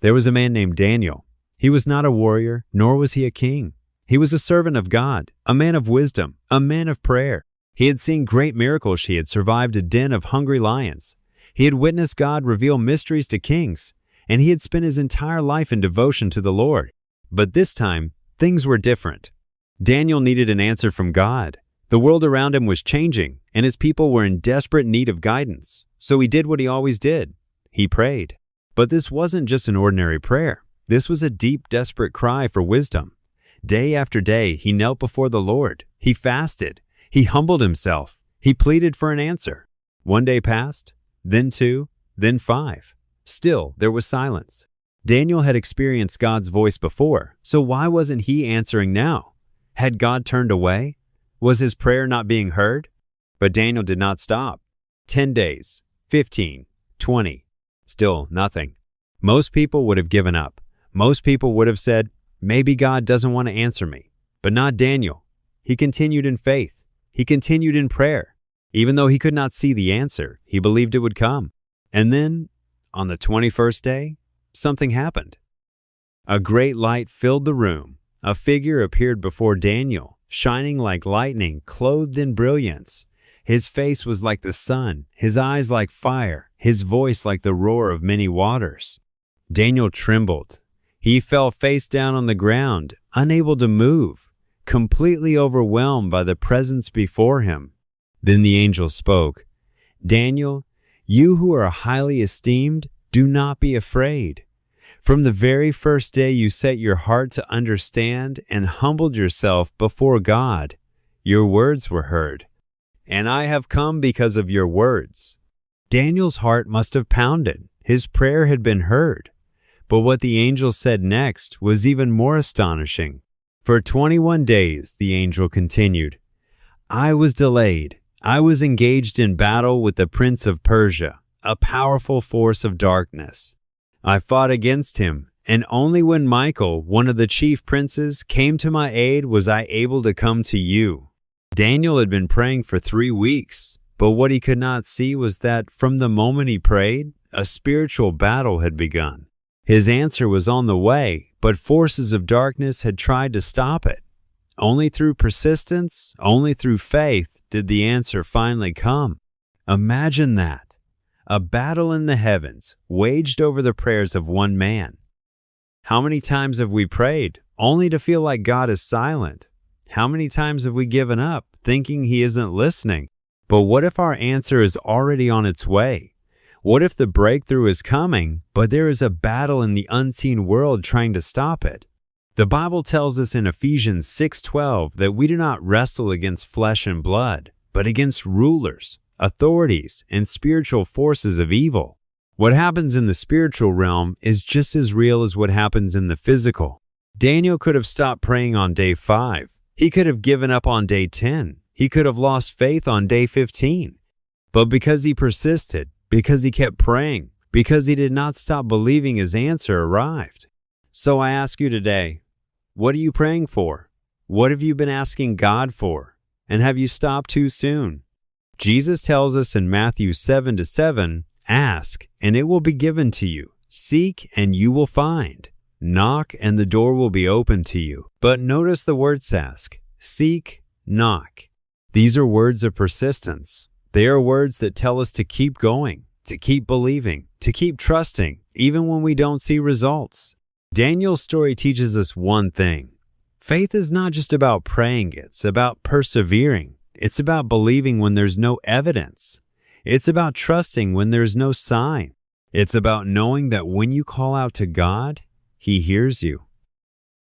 There was a man named Daniel. He was not a warrior, nor was he a king. He was a servant of God, a man of wisdom, a man of prayer. He had seen great miracles. He had survived a den of hungry lions. He had witnessed God reveal mysteries to kings, and he had spent his entire life in devotion to the Lord. But this time, things were different. Daniel needed an answer from God. The world around him was changing, and his people were in desperate need of guidance. So he did what he always did. He prayed. But this wasn't just an ordinary prayer. This was a deep, desperate cry for wisdom. Day after day, he knelt before the Lord. He fasted. He humbled himself. He pleaded for an answer. One day passed, then 2, then 5. Still, there was silence. Daniel had experienced God's voice before, so why wasn't he answering now? Had God turned away? Was his prayer not being heard? But Daniel did not stop. 10 days, 15, 20. Still nothing. Most people would have given up. Most people would have said, maybe God doesn't want to answer me. But not Daniel. He continued in faith. He continued in prayer. Even though he could not see the answer, he believed it would come. And then, on the 21st day, something happened. A great light filled the room. A figure appeared before Daniel, shining like lightning, clothed in brilliance. His face was like the sun, his eyes like fire, his voice like the roar of many waters. Daniel trembled. He fell face down on the ground, unable to move, completely overwhelmed by the presence before him. Then the angel spoke, "Daniel, you who are highly esteemed, do not be afraid. From the very first day you set your heart to understand and humbled yourself before God, your words were heard. And I have come because of your words." Daniel's heart must have pounded. His prayer had been heard. But what the angel said next was even more astonishing. For 21 days, the angel continued, "I was delayed. I was engaged in battle with the prince of Persia, a powerful force of darkness. I fought against him, and only when Michael, one of the chief princes, came to my aid was I able to come to you." Daniel had been praying for 3 weeks, but what he could not see was that from the moment he prayed, a spiritual battle had begun. His answer was on the way, but forces of darkness had tried to stop it. Only through persistence, only through faith, did the answer finally come. Imagine that. A battle in the heavens, waged over the prayers of one man. How many times have we prayed, only to feel like God is silent? How many times have we given up, thinking He isn't listening? But what if our answer is already on its way? What if the breakthrough is coming, but there is a battle in the unseen world trying to stop it? The Bible tells us in Ephesians 6:12 that we do not wrestle against flesh and blood, but against rulers, authorities, and spiritual forces of evil. What happens in the spiritual realm is just as real as what happens in the physical. Daniel could have stopped praying on day 5. He could have given up on day 10. He could have lost faith on day 15. But because he persisted, because he kept praying, because he did not stop believing, his answer arrived. So I ask you today, what are you praying for? What have you been asking God for? And have you stopped too soon? Jesus tells us in Matthew 7:7, "Ask, and it will be given to you. Seek, and you will find. Knock, and the door will be opened to you." But notice the words ask, seek, knock. These are words of persistence. They are words that tell us to keep going, to keep believing, to keep trusting, even when we don't see results. Daniel's story teaches us one thing. Faith is not just about praying, it's about persevering. It's about believing when there's no evidence. It's about trusting when there's no sign. It's about knowing that when you call out to God, He hears you.